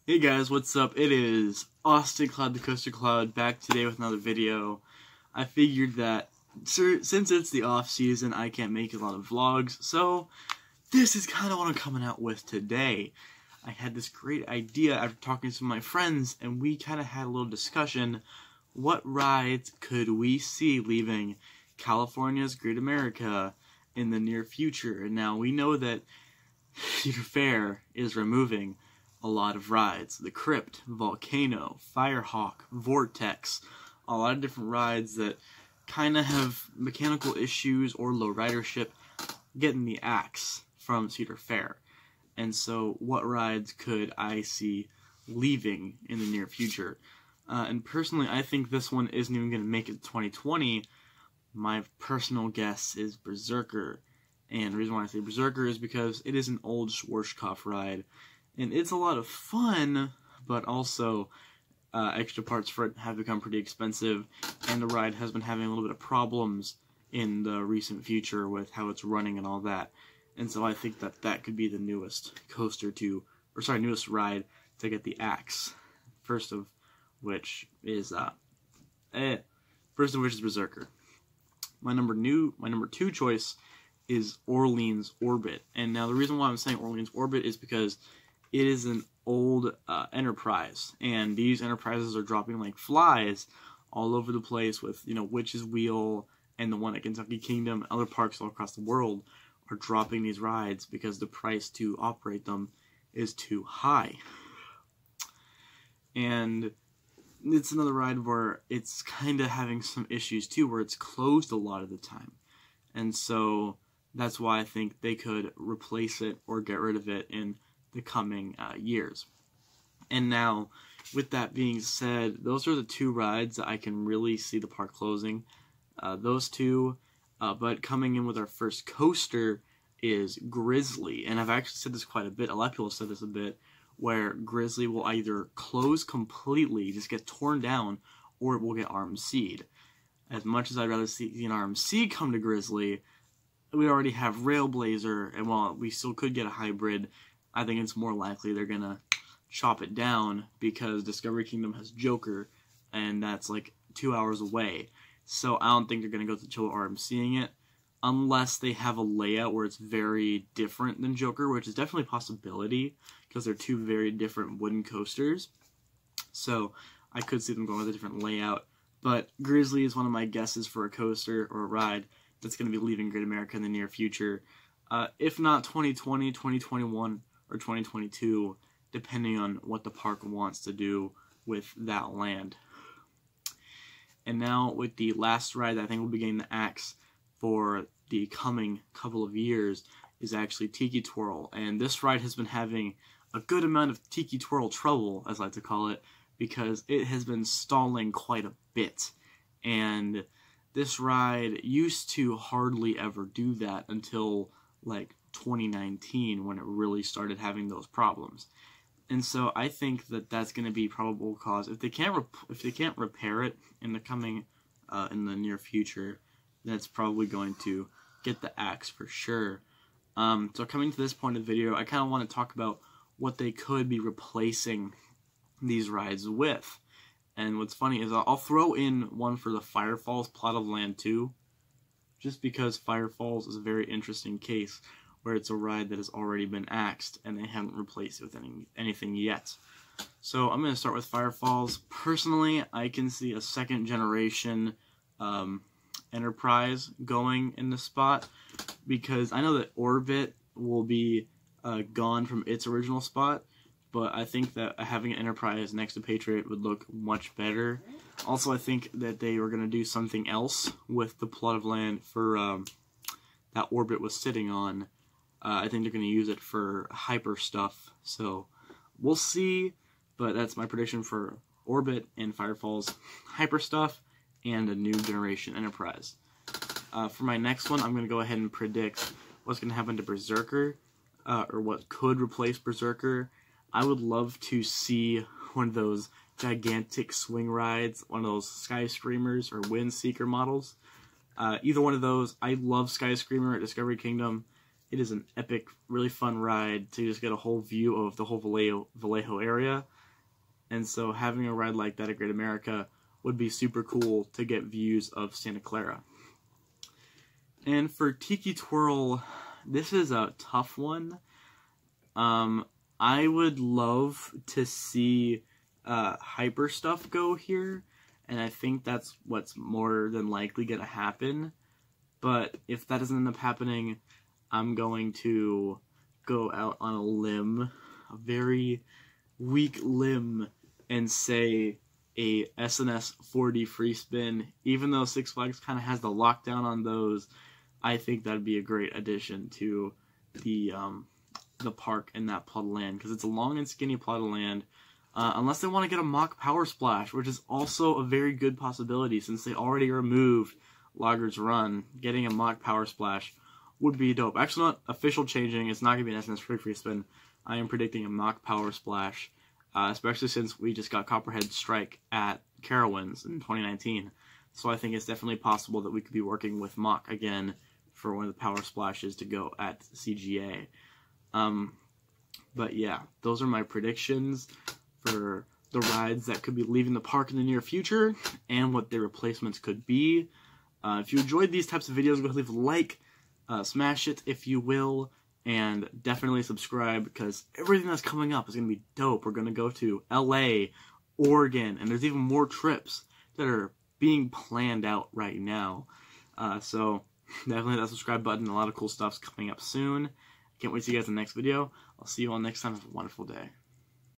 Hey guys, what's up? It is Austin Cloud the Coaster Cloud back today with another video. I figured that since it's the off season, I can't make a lot of vlogs, so this is kind of what I'm coming out with today. I had this great idea after talking to some of my friends, and we kind of had a little discussion. What rides could we see leaving California's Great America in the near future? And now we know that Cedar Fair is removing a lot of rides. The Crypt, Volcano, Firehawk, Vortex, a lot of different rides that kind of have mechanical issues or low ridership getting the axe from Cedar Fair. And so what rides could I see leaving in the near future? And personally, I think this one isn't even going to make it to 2020. My personal guess is Berserker. And the reason why I say Berserker is because it is an old Schwarzkopf ride. And it's a lot of fun, but also extra parts for it have become pretty expensive, and the ride has been having a little bit of problems in the recent future with how it's running and all that. And so I think that that could be the newest newest ride to get the axe. First of which is Berserker. My number two choice is Orleans Orbit. And now the reason why I'm saying Orleans Orbit is because it is an old Enterprise, and these Enterprises are dropping like flies all over the place with, Witch's Wheel and the one at Kentucky Kingdom, other parks all across the world are dropping these rides because the price to operate them is too high. And it's another ride where it's kind of having some issues too, where it's closed a lot of the time. And so that's why I think they could replace it or get rid of it in the coming years. And now, with that being said, those are the two rides that I can really see the park closing. Those two, but coming in with our first coaster is Grizzly. And I've actually said this quite a bit, a lot of people have said this a bit, where Grizzly will either close completely, just get torn down, or it will get RMC'd. As much as I'd rather see an RMC come to Grizzly, we already have Railblazer, and while we still could get a hybrid, I think it's more likely they're going to chop it down because Discovery Kingdom has Joker, and that's like 2 hours away. So I don't think they're going to go to Chill RMCing it, unless they have a layout where it's very different than Joker, which is definitely a possibility, because they're two very different wooden coasters. So I could see them going with a different layout. But Grizzly is one of my guesses for a coaster or a ride that's going to be leaving Great America in the near future. If not 2020, 2021, or 2022, depending on what the park wants to do with that land. And now with the last ride that I think will be getting the axe for the coming couple of years is actually Tiki Twirl. And this ride has been having a good amount of Tiki Twirl trouble, as I like to call it, because it has been stalling quite a bit. And this ride used to hardly ever do that until like 2019, when it really started having those problems. And so I think that that's going to be probable cause. If they can't repair it in the coming in the near future, then it's probably going to get the axe for sure. So coming to this point of the video, I kind of want to talk about what they could be replacing these rides with. And what's funny is I'll throw in one for the Fire Falls Plot of Land 2, just because Fire Falls is a very interesting case where it's a ride that has already been axed and they haven't replaced it with anything yet. So I'm going to start with Fire Falls. Personally, I can see a second generation Enterprise going in the spot, because I know that Orbit will be gone from its original spot, but I think that having an Enterprise next to Patriot would look much better. Also, I think that they were going to do something else with the plot of land for that Orbit was sitting on. I think they're going to use it for hyper stuff, so we'll see, but that's my prediction for Orbit and Fire Falls hyper stuff and a new generation Enterprise. For my next one, I'm going to go ahead and predict what's going to happen to Berserker, or what could replace Berserker. I would love to see one of those gigantic swing rides, one of those SkyScreamers or Windseeker models. Either one of those. I love SkyScreamer at Discovery Kingdom. It is an epic, really fun ride to just get a whole view of the whole Vallejo area. And so having a ride like that at Great America would be super cool to get views of Santa Clara. And for Tiki Twirl, this is a tough one. I would love to see hyper stuff go here, and I think that's what's more than likely going to happen. But if that doesn't end up happening, I'm going to go out on a limb, a very weak limb, and say a SNS 4D free spin. Even though Six Flags kind of has the lockdown on those, I think that'd be a great addition to the park and that plot of land, because it's a long and skinny plot of land. Unless they want to get a mock power splash, which is also a very good possibility since they already removed Logger's Run. Getting a mock power splash would be dope. Actually, not official changing. It's not going to be an SNS free spin. I am predicting a mock power splash, especially since we just got Copperhead Strike at Carowinds in 2019. So I think it's definitely possible that we could be working with mock again for one of the power splashes to go at CGA. But yeah, those are my predictions for the rides that could be leaving the park in the near future and what their replacements could be. If you enjoyed these types of videos, go ahead and leave a like, smash it if you will, and definitely subscribe because everything that's coming up is going to be dope. We're going to go to LA, Oregon, and there's even more trips that are being planned out right now. So definitely hit that subscribe button. A lot of cool stuff's coming up soon. Can't wait to see you guys in the next video. I'll see you all next time. Have a wonderful day.